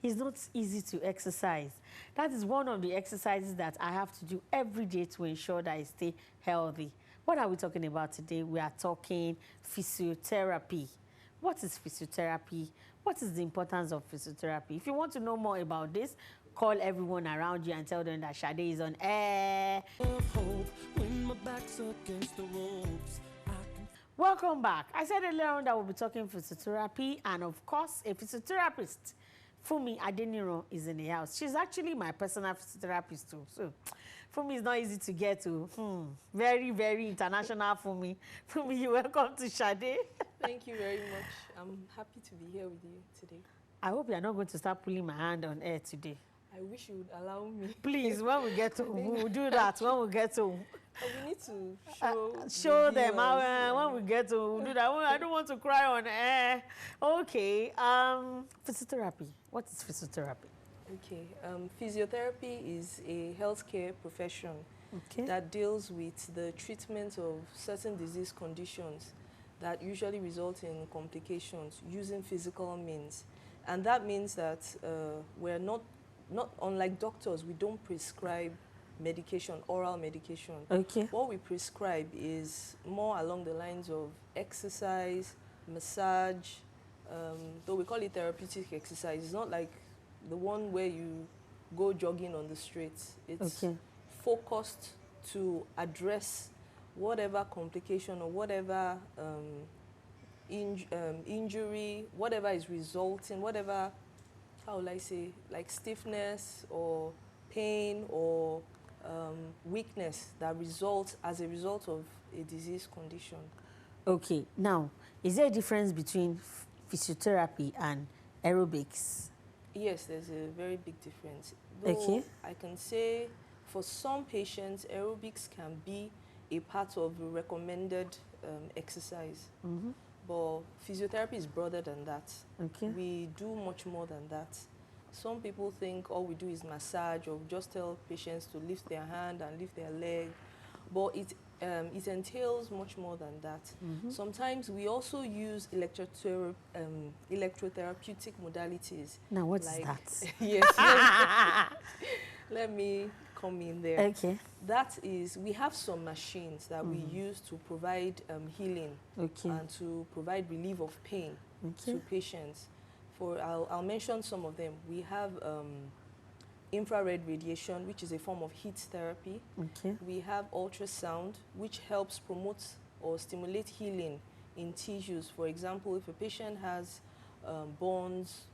It's not easy to exercise. That is one of the exercises that I have to do every day to ensure that I stay healthy. What are we talking about today? We are talking physiotherapy. What is physiotherapy? What is the importance of physiotherapy? If you want to know more about this, call everyone around you and tell them that Sade is on air. Welcome back. I said earlier on that we'll be talking physiotherapy, and of course, a physiotherapist, Fumi Adeniro, is in the house. She's actually my personal physiotherapist too. So, Fumi is not easy to get to. Very, very international Fumi. Fumi, you're welcome to Sade. Thank you very much. I'm happy to be here with you today. I hope you're not going to start pulling my hand on air today. I wish you would allow me. Please, when we get home, we'll do that when we get home. We need to show them how, when we get home, we'll do that. I don't want to cry on air. Okay, physiotherapy. What is physiotherapy? Okay, physiotherapy is a healthcare profession that deals with the treatment of certain disease conditions that usually result in complications using physical means. And that means that we're not unlike doctors, we don't prescribe medication, oral medication. Okay. What we prescribe is more along the lines of exercise, massage, though we call it therapeutic exercise. It's not like the one where you go jogging on the streets. It's focused to address whatever complication or whatever injury, whatever is resulting, whatever, how will I say, like stiffness or pain or weakness that results as a result of a disease condition. Okay, now, is there a difference between physiotherapy and aerobics? Yes, there's a very big difference. Though I can say for some patients, aerobics can be a part of a recommended exercise. But physiotherapy is broader than that. We do much more than that. Some people think all we do is massage or just tell patients to lift their hand and lift their leg. But it entails much more than that. Sometimes we also use electrotherapeutic modalities. Now, what's that? Yes. Let me come in there. Okay. That is, we have some machines that we use to provide healing and to provide relief of pain to patients. I'll mention some of them. We have infrared radiation, which is a form of heat therapy. We have ultrasound, which helps promote or stimulate healing in tissues. For example, if a patient has burns,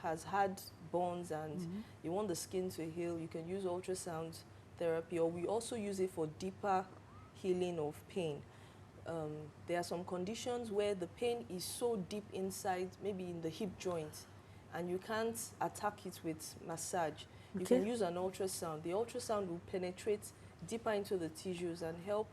has had burns and you want the skin to heal, you can use ultrasound therapy, or we also use it for deeper healing of pain. There are some conditions where the pain is so deep inside, maybe in the hip joint, and you can't attack it with massage. You can use an ultrasound. The ultrasound will penetrate deeper into the tissues and help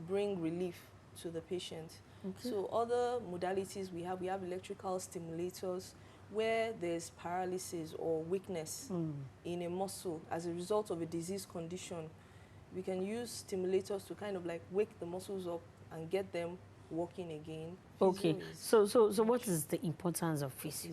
bring relief to the patient. So other modalities we have electrical stimulators where there's paralysis or weakness in a muscle as a result of a disease condition. We can use stimulators to kind of like wake the muscles up and get them working again. Okay, so what is the importance of physio?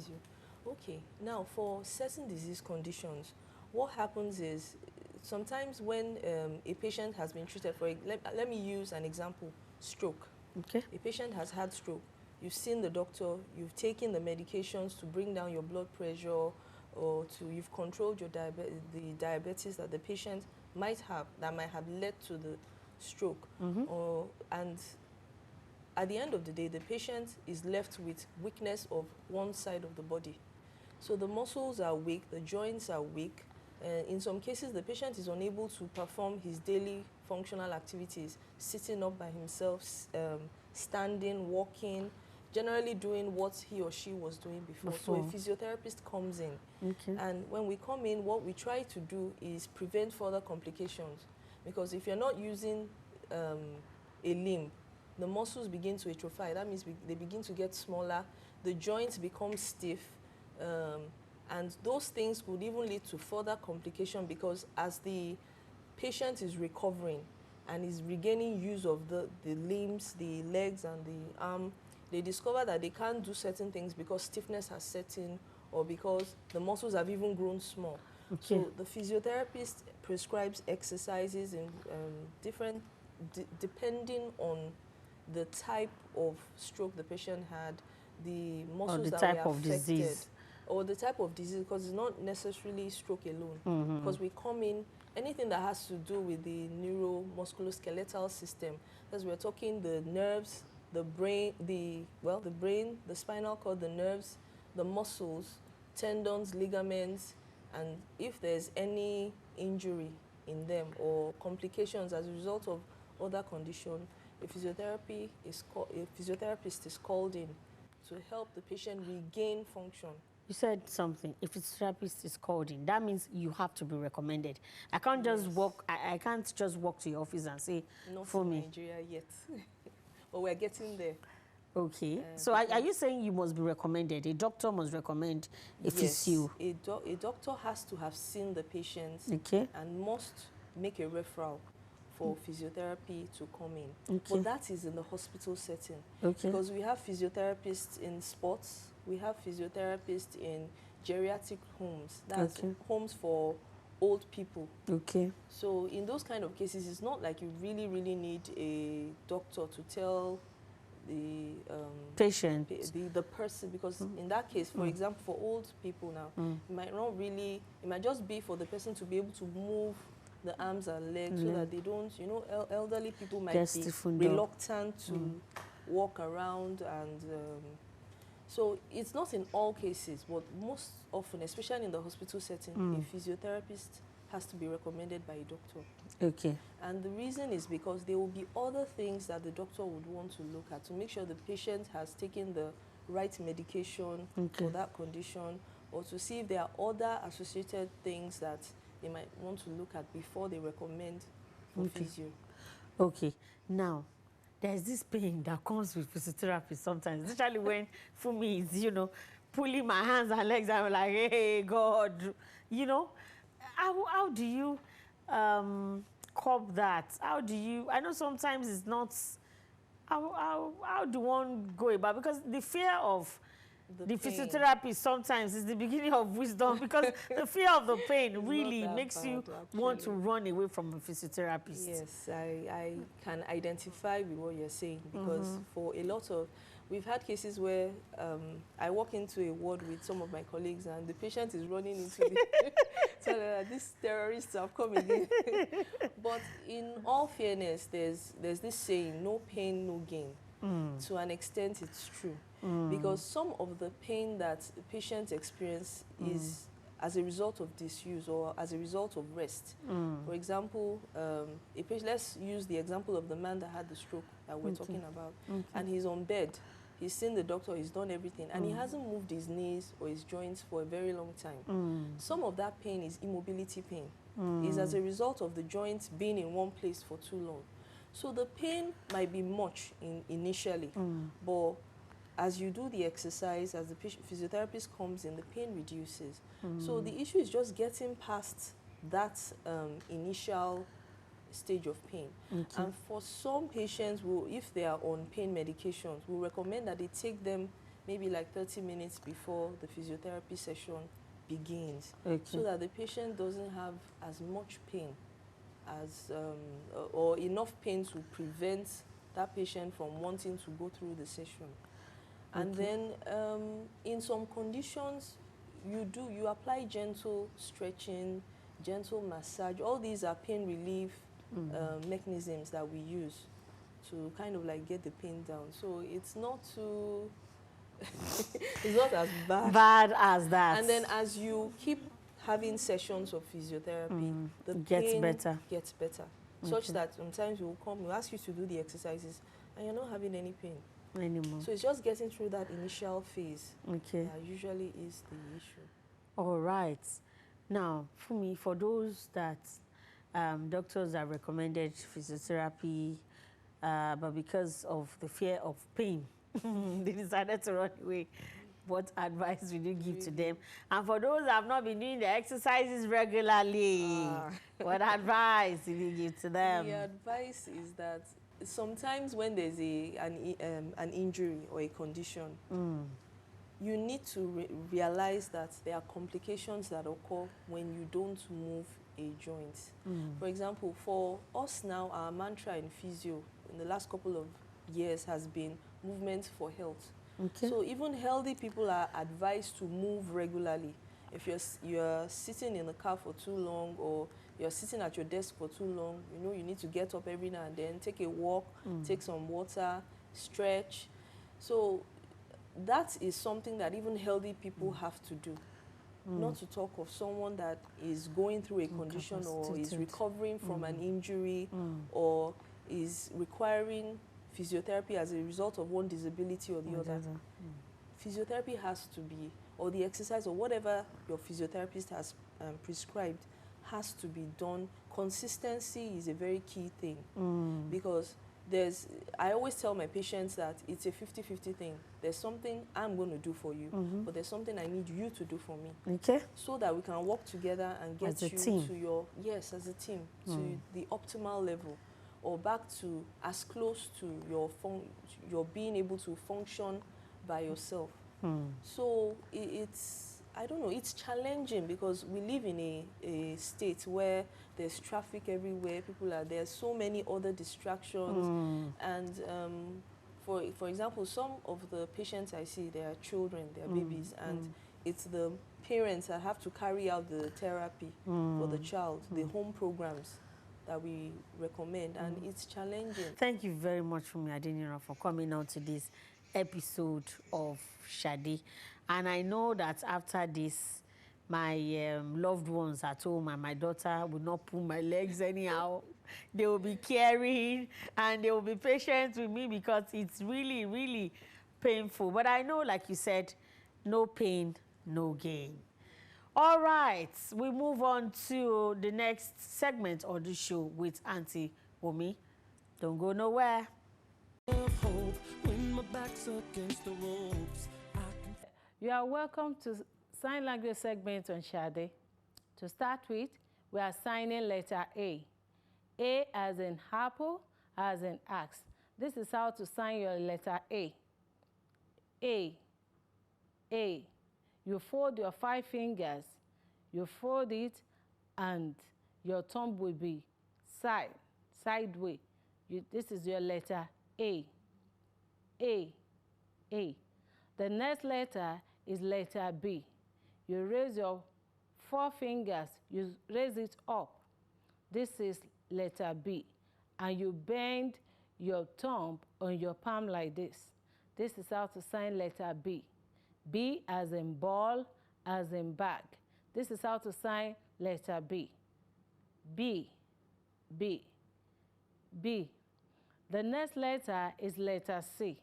Okay, now for certain disease conditions, what happens is sometimes when a patient has been treated for, let me use an example, stroke. A patient has had stroke. You've seen the doctor, you've taken the medications to bring down your blood pressure, or you've controlled your the diabetes that the patient might have, that might have led to the stroke. And at the end of the day, the patient is left with weakness of one side of the body. So the muscles are weak, the joints are weak. In some cases, the patient is unable to perform his daily functional activities, sitting up by himself, standing, walking, generally doing what he or she was doing before. So a physiotherapist comes in. And when we come in, what we try to do is prevent further complications. Because if you're not using a limb, the muscles begin to atrophy. That means they begin to get smaller, the joints become stiff, and those things could even lead to further complication, because as the patient is recovering and is regaining use of the limbs, the legs and the arm, they discover that they can't do certain things because stiffness has set in, or because the muscles have even grown small. Okay. So the physiotherapist prescribes exercises in different, depending on the type of stroke the patient had, the muscles that were affected, disease, or the type of disease, because it's not necessarily stroke alone. Because we come in, anything that has to do with the neuromusculoskeletal system, as we're talking the nerves, the brain, the brain, the spinal cord, the nerves, the muscles, tendons, ligaments, and if there's any injury in them or complications as a result of other condition, a physiotherapist is called in to help the patient regain function. You said something. If a therapist is called in, that means you have to be recommended. I can't just walk. I can't just walk to your office and say, not for in me. Nigeria yet, but we're getting there. Okay. So are you saying you must be recommended? A doctor must recommend a physio? A doctor has to have seen the patient, okay, and must make a referral for physiotherapy to come in. Okay. But that is in the hospital setting. Okay. Because we have physiotherapists in sports, we have physiotherapists in geriatric homes. That's homes for old people. Okay. So in those kind of cases, it's not like you really, really need a doctor to tell the patient, the person, because in that case, for example, for old people now, it might not really, it might just be for the person to be able to move the arms and legs so that they don't, you know, elderly people might be reluctant to walk around, and so it's not in all cases, but most often, especially in the hospital setting, a physiotherapist has to be recommended by a doctor. Okay. And the reason is because there will be other things that the doctor would want to look at to make sure the patient has taken the right medication for that condition, or to see if there are other associated things that they might want to look at before they recommend for physio. Okay. Now, there's this pain that comes with physiotherapy sometimes, especially when, for me, it's, you know, pulling my hands and legs, I'm like, hey, God, you know. How do you cope that? How do you, I know sometimes it's not, how do one go about, because the fear of the physiotherapy sometimes is the beginning of wisdom, because the fear of the pain really makes you want to run away from a physiotherapist. Yes, I can identify with what you're saying, because for a lot of, we've had cases where I walk into a ward with some of my colleagues and the patient is running into the so these terrorists have come again. But in all fairness, there's this saying, no pain, no gain. To an extent, it's true. Because some of the pain that patients experience is as a result of disuse or as a result of rest. For example, let's use the example of the man that had the stroke that we're talking about. And he's on bed. He's seen the doctor, he's done everything, and he hasn't moved his knees or his joints for a very long time. Some of that pain is immobility pain. It's as a result of the joints being in one place for too long. So the pain might be much initially, but as you do the exercise, as the physiotherapist comes in, the pain reduces. So the issue is just getting past that initial stage of pain. And for some patients, if they are on pain medications, we recommend that they take them maybe like 30 minutes before the physiotherapy session begins, so that the patient doesn't have as much pain as or enough pain to prevent that patient from wanting to go through the session. And then in some conditions, you apply gentle stretching, gentle massage. All these are pain relief mechanisms that we use to kind of like get the pain down. So it's not too, it's not as bad as that. And then as you keep having sessions of physiotherapy, the pain gets better. Such that sometimes we'll ask you to do the exercises and you're not having any pain anymore. So it's just getting through that initial phase that usually is the issue. All right. Now, for those that doctors have recommended physiotherapy, but because of the fear of pain, they decided to run away. What advice would you give to them? And for those that have not been doing the exercises regularly, what advice will you give to them? The advice is that sometimes when there's an injury or a condition, you need to realize that there are complications that occur when you don't move a joint. For example, for us now, our mantra in physio in the last couple of years has been movement for health. Okay. So even healthy people are advised to move regularly. If you're sitting in the car for too long, or you're sitting at your desk for too long, you know, you need to get up every now and then, take a walk, take some water, stretch. So that is something that even healthy people have to do. Not to talk of someone that is going through a condition or is recovering from an injury or is requiring physiotherapy as a result of one disability or the other. Physiotherapy has to be, or the exercise or whatever your physiotherapist has prescribed has to be done. Consistency is a very key thing because I always tell my patients that it's a 50-50 thing. There's something I'm going to do for you, but there's something I need you to do for me. Okay. So that we can work together and get you team. to your, yes, as a team, to the optimal level, or back to as close to your being able to function by yourself. So it's, I don't know, it's challenging because we live in a state where there's traffic everywhere, there's so many other distractions, and for example, some of the patients I see, they are children, they are babies, and it's the parents that have to carry out the therapy for the child, the home programs that we recommend, and it's challenging. Thank you very much, Fumi Adenira, for coming on to this episode of Shade. And I know that after this, my loved ones at home and my daughter will not pull my legs anyhow. They will be caring and they will be patient with me because it's really, really painful. But I know, like you said, no pain, no gain. All right, we move on to the next segment of the show with Auntie Wumi. Don't go nowhere. You are welcome to sign language segment on Shade. To start with, we are signing letter A. A as in apple, as in axe. This is how to sign your letter A. A. A. You fold your 5 fingers. You fold it and your thumb will be sideways. This is your letter A. A. A. The next letter is letter B. You raise your 4 fingers, you raise it up. This is letter B. And you bend your thumb on your palm like this. This is how to sign letter B. B as in ball, as in bag. This is how to sign letter B. B, B, B. The next letter is letter C.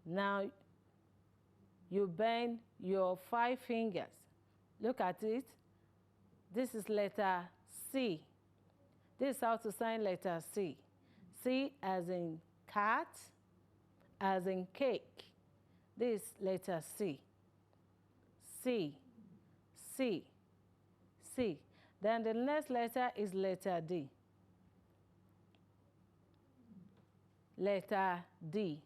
Now, you bend your 5 fingers. Look at it. This is letter C. This is how to sign letter C. C as in cat, as in cake. This letter C. C, C, C. Then the next letter is letter D. Letter D.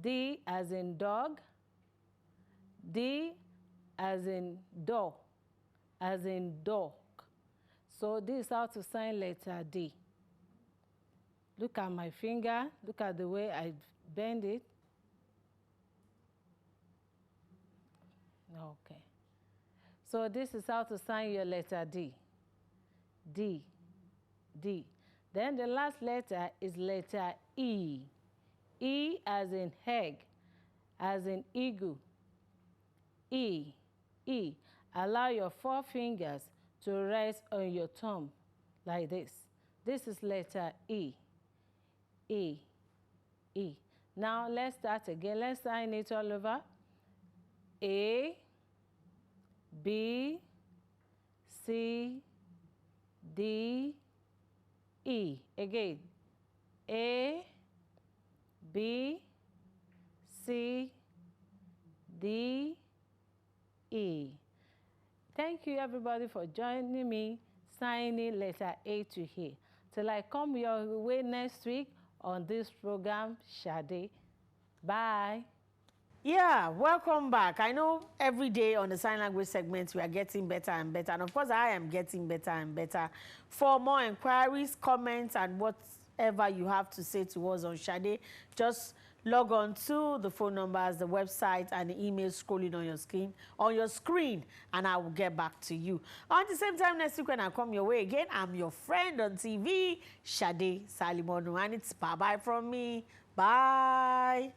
D as in dog. D as in door, as in dog. So this is how to sign letter D. Look at my finger. Look at the way I bend it. Okay. So this is how to sign your letter D. D, D. Then the last letter is letter E. E as in egg, as in eagle. E, E. Allow your 4 fingers to rest on your thumb like this. This is letter E. E, E. Now let's start again. Let's sign it all over. A, B, C, D, E. Again. A, B, C, D, E. Thank you, everybody, for joining me signing letter A to here. Till I come your way next week on this program, Shade. Bye. Yeah, welcome back. I know every day on the sign language segment, we are getting better and better. And of course, I am getting better and better. For more inquiries, comments, and whatever you have to say to us on Shade, just log on to the phone numbers, the website, and the email scrolling on your screen, and I will get back to you. On the same time next week when I come your way again, I'm your friend on TV, Shade Salimonu, and it's bye-bye from me. Bye.